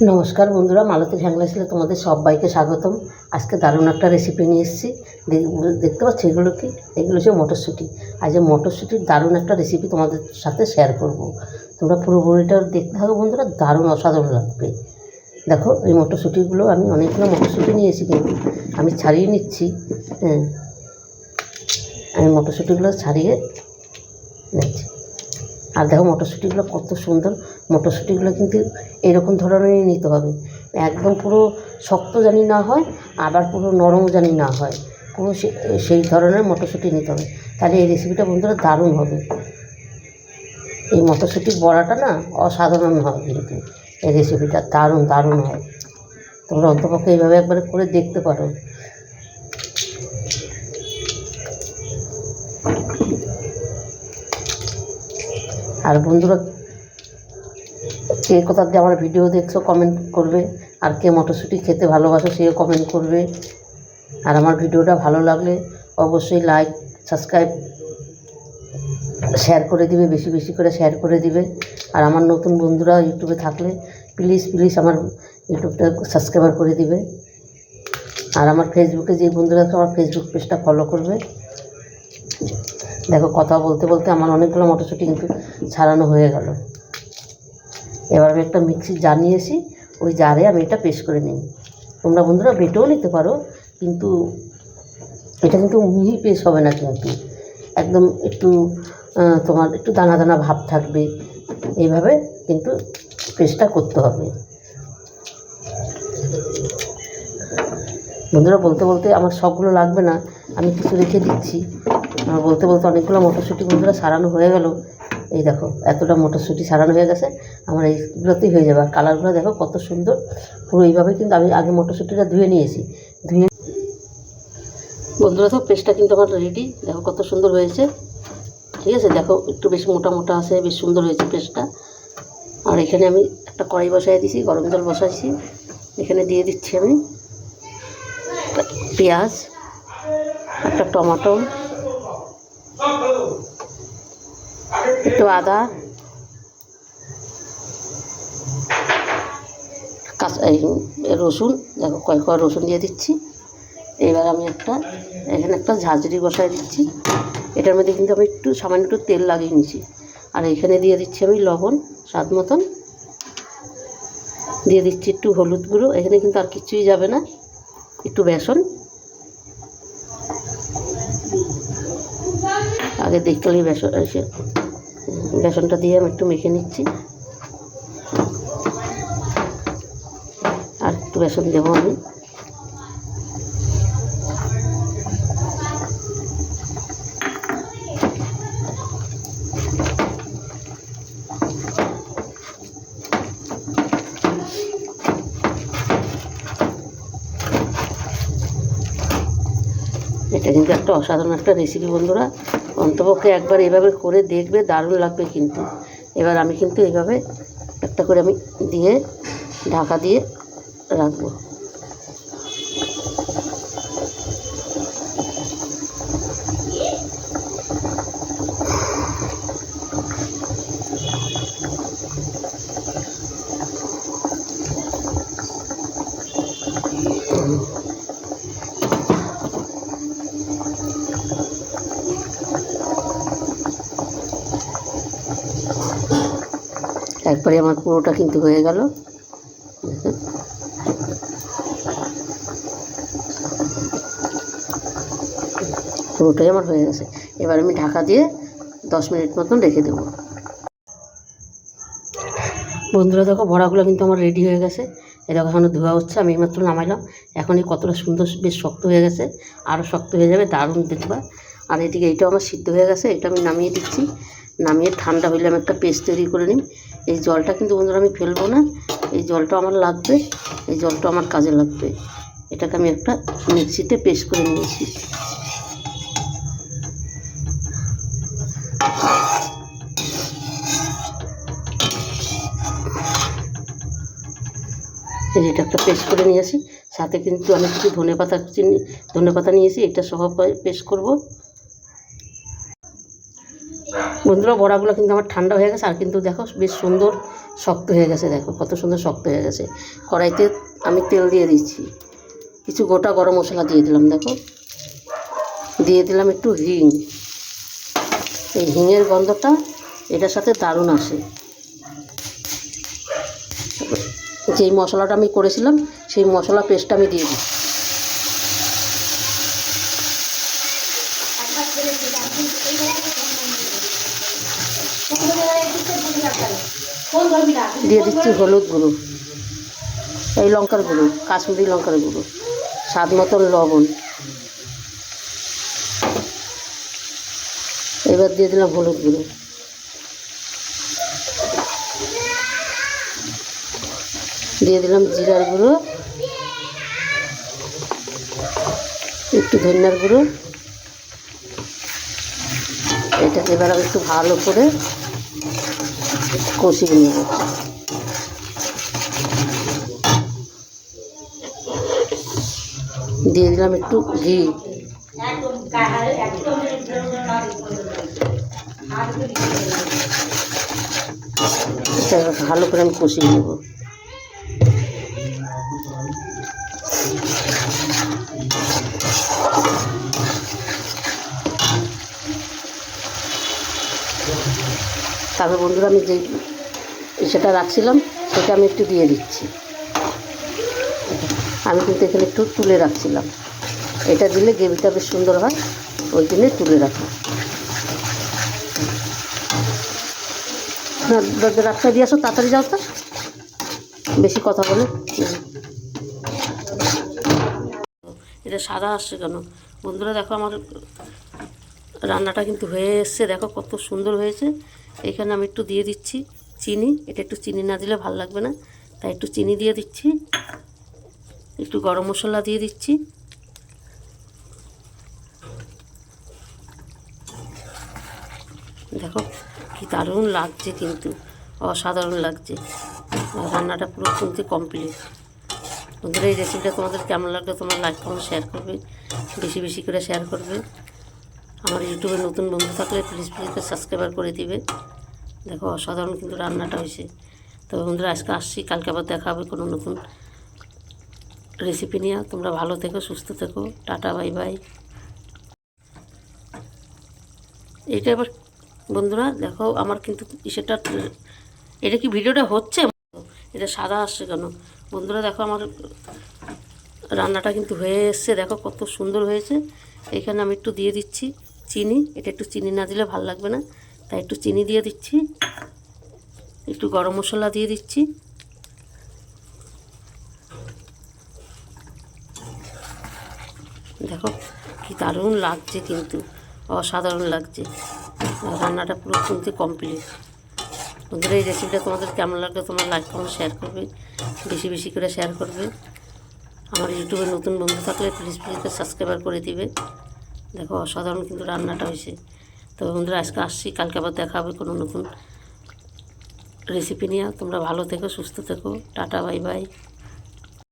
নমস্কার বন্ধুরা, মালতীর হ্যাংলাসলে তোমাদের সবাইকে স্বাগতম। আজকে দারুণ একটা রেসিপি নিয়ে এসেছি। দেখতে পাচ্ছ এগুলো কি? এগুলো হচ্ছে মটরশুঁটি। আজ এই মটরশুঁটির দারুণ একটা রেসিপি তোমাদের সাথে শেয়ার করব। তোমরা পুরো বড়িটা দেখতে থাকো বন্ধুরা, দারুণ অসাধারণ লাগবে। দেখো এই মটরশুঁটিগুলো আমি অনেকগুলো মটরশুঁটি নিয়ে এসেছি, কিন্তু আমি ছাড়িয়ে নিচ্ছি। হ্যাঁ, আমি মটরশুঁটিগুলো ছাড়িয়ে নিচ্ছি। আর দেখো মটরশুঁটিগুলো কত সুন্দর। মটরশুঁটিগুলো কিন্তু এরকম ধরনেরই নিতে হবে, একদম পুরো শক্ত জানি না হয়, আবার পুরো নরম জানি না হয়, পুরো সেই ধরনের মটরশুঁটি নিতে হবে। তাহলে এই রেসিপিটা বন্ধুরা দারুণ হবে। এই মটরশুঁটির বড়াটা না অসাধারণ হয়, কিন্তু এই রেসিপিটা দারুণ দারুণ হয়। তোমরা অন্তপক্ষে এইভাবে একবার করে দেখতে পারো। আর বন্ধুরা, কে কোথা দিয়ে আমার ভিডিও দেখছো কমেন্ট করবে, আর কে মটরশুঁটি খেতে ভালোবাসো সেও কমেন্ট করবে। আর আমার ভিডিওটা ভালো লাগলে অবশ্যই লাইক, সাবস্ক্রাইব, শেয়ার করে দিবে, বেশি বেশি করে শেয়ার করে দিবে। আর আমার নতুন বন্ধুরা ইউটিউবে থাকলে প্লিজ প্লিজ আমার ইউটিউবটা সাবস্ক্রাইবার করে দিবে। আর আমার ফেসবুকে যে বন্ধুরা আছে আমার ফেসবুক পেজটা ফলো করবে। দেখো কথা বলতে বলতে আমার অনেকগুলো মটরশুঁটি কিন্তু ছাড়ানো হয়ে গেল। এবার আমি একটা মিক্সির জার নিয়েছি, ওই জারে আমি এটা পেস্ট করে নিই। তোমরা বন্ধুরা বেটেও নিতে পারো, কিন্তু এটা কিন্তু মিহি পেস্ট হবে না, কিন্তু একদম একটু তোমার একটু দানা দানা ভাব থাকবে। এইভাবে কিন্তু পেস্টটা করতে হবে। বন্ধুরা বলতে বলতে আমার সবগুলো লাগবে না, আমি কিছু রেখে দিচ্ছি। আমার বলতে বলতে অনেকগুলো মটরশুঁটি বন্ধুরা সারানো হয়ে গেল। এই দেখো এতটা মটরশুঁটি সারানো হয়ে গেছে, আমার এইগুলোতেই হয়ে যাবে। আর কালারগুলো দেখো কত সুন্দর, পুরো এইভাবে। কিন্তু আমি আগে মটরশুঁটিটা ধুয়ে নিয়েছি। বন্ধুরা তো পেস্টটা কিন্তু আমার রেডি, দেখো কত সুন্দর হয়েছে। ঠিক আছে, দেখো একটু বেশ মোটা মোটা আছে, বেশ সুন্দর হয়েছে পেস্টটা। আর এখানে আমি একটা কড়াই বসাই দিয়েছি, গরম জল বসাইছি। এখানে দিয়ে দিচ্ছি আমি পেঁয়াজ, একটা টমেটো, একটু আদা, রসুন, দেখো কয়েক রসুন দিয়ে দিচ্ছি। এবার আমি এখানে একটা ঝাঁঝরি বসাই দিচ্ছি। এটার মধ্যে কিন্তু আমি একটু সামান্য একটু তেল লাগিয়ে নিচ্ছি। আর এখানে দিয়ে দিচ্ছি আমি লবণ স্বাদ মতন, দিয়ে দিচ্ছি একটু হলুদ গুঁড়ো। এখানে কিন্তু আর কিছুই যাবে না, একটু বেসন। আগে দেখলেই বেসনটা দিয়ে আমি একটু মেখে নিচ্ছি। আর একটু বেসন দেবো আমি। এটা কিন্তু একটা অসাধারণ একটা রেসিপি বন্ধুরা, অন্তপক্ষে একবার এভাবে করে দেখবে, দারুণ লাগবে কিন্তু। এবার আমি কিন্তু এইভাবে একটা করে আমি দিয়ে ঢাকা দিয়ে রাখবো। একবারে আমার পুরোটা কিন্তু হয়ে গেল। পুরোটাই আমার হয়ে গেছে। এবার আমি ঢাকা দিয়ে 10 মিনিট মতন রেখে দেবো। বন্ধুরা দেখো বড়াগুলো কিন্তু আমার রেডি হয়ে গেছে। এরকম এখনও ধোয়া হচ্ছে, আমি এইমাত্র নামাইলাম। এখনই কতটা সুন্দর বেশ শক্ত হয়ে গেছে, আরও শক্ত হয়ে যাবে, দারুণ দেখবা। আর এদিকে এইটাও আমার সিদ্ধ হয়ে গেছে, এটা আমি নামিয়ে দিচ্ছি। নামিয়ে ঠান্ডা হইলে আমি একটা পেস্ট তৈরি করে নিই। এই জলটা কিন্তু বন্ধুরা আমি ফেলবো না, এই জলটা আমার লাগবে, এই জলটা আমার কাজে লাগবে। এটাকে আমি একটা মিক্সিতে পেস্ট করে নিয়েছি। এটা একটা পেস্ট করে নিয়ে আসি। সাথে কিন্তু আমি কিছু ধনেপাতা নিয়েছি, এটা সহ পেস্ট করব। বন্ধুরা বড়াগুলো কিন্তু আমার ঠান্ডা হয়ে গেছে, আর কিন্তু দেখো বেশ সুন্দর শক্ত হয়ে গেছে, দেখো কত সুন্দর শক্ত হয়ে গেছে। কড়াইতে আমি তেল দিয়ে দিচ্ছি, কিছু গোটা গরম মশলা দিয়ে দিলাম, দেখো দিয়ে দিলাম একটু হিং। এই হিঙের গন্ধটা এটার সাথে দারুণ আসে। যেই মশলাটা আমি করেছিলাম সেই মশলা পেস্টটা আমি দিয়ে দিই। দিয়ে দিচ্ছি হলুদ গুঁড়ো, এই লঙ্কার গুঁড়ো, কাশ্মীরি লঙ্কার গুঁড়ো, স্বাদ মতন লবণ। এবার দিয়ে দিলাম হলুদ গুঁড়ো, দিয়ে দিলাম জিরার গুঁড়ো, একটু ধনিয়ার গুঁড়ো। এটা এবার আমি একটু ভালো করে কষিয়ে নেব। দিয়ে দিলাম একটু ঘি, এটা ভালো করে আমি কষিয়ে নেব। তারপর বন্ধুরা আমি যেই সেটা রাখছিলাম সেটা আমি একটু দিয়ে দিচ্ছি। আমি কিন্তু এখানে একটু তুলে রাখছিলাম, এটা দিলে গ্রেভিটা বেশ সুন্দর হয়, ওই জন্য তুলে রাখা। রাখতে দিয়ে আসো, তাড়াতাড়ি যাও তো, বেশি কথা বলে। এটা সাদা আসছে কেন বন্ধুরা? দেখো আমার রান্নাটা কিন্তু হয়ে এসছে, দেখো কত সুন্দর হয়েছে। এখানে আমি একটু দিয়ে দিচ্ছি চিনি, এটা একটু চিনি না দিলে ভালো লাগবে না, তাই একটু চিনি দিয়ে দিচ্ছি। একটু গরম মশলা দিয়ে দিচ্ছি, দেখো কি দারুণ লাগছে, কিন্তু অসাধারণ লাগছে। রান্নাটা পুরো কিন্তু কমপ্লিট। বন্ধুরা এই রেসিপিটা তোমাদের কেমন লাগলো তোমরা লাইক কমেন্ট শেয়ার করবে, বেশি বেশি করে শেয়ার করবে। আমার ইউটিউবে নতুন বন্ধু থাকলে প্লিজ সাবস্ক্রাইবার করে দিবে। দেখো অসাধারণ কিন্তু রান্নাটা হয়েছে। তো বন্ধুরা আজকে আসছি, কালকে আবার দেখা হবে কোনো নতুন রেসিপি নিয়ে। তোমরা ভালো থেকো, সুস্থ থেকো, টাটা বাই বাই। এইটা এবার বন্ধুরা দেখো আমার কিন্তু সেটা, এটা কি ভিডিওটা হচ্ছে? এটা সাদা আসছে কেন বন্ধুরা? দেখো আমার রান্নাটা কিন্তু হয়ে এসছে, দেখো কত সুন্দর হয়েছে। এখানে আমি একটু দিয়ে দিচ্ছি চিনি, এটা একটু চিনি না দিলে ভালো লাগবে না, তাই একটু চিনি দিয়ে দিচ্ছি। একটু গরম মশলা দিয়ে দিচ্ছি, দেখো কি দারুণ লাগছে, কিন্তু অসাধারণ লাগছে। রান্নাটা পুরো কিন্তু কমপ্লিট। বন্ধুরা এই রেসিপিটা তোমাদের কেমন লাগলো তোমরা লাইক কমেন্ট শেয়ার করবে, বেশি বেশি করে শেয়ার করবে। আমার ইউটিউবে নতুন বন্ধু থাকলে প্লিজ সাবস্ক্রাইবার করে দিবে। দেখো অসাধারণ কিন্তু রান্নাটা হয়েছে। তো বন্ধুরা আজকে আসছি, কালকে আবার দেখা হবে কোনো নতুন রেসিপি নিয়ে। তোমরা ভালো থেকো, সুস্থ থেকো, টাটা বাই বাই।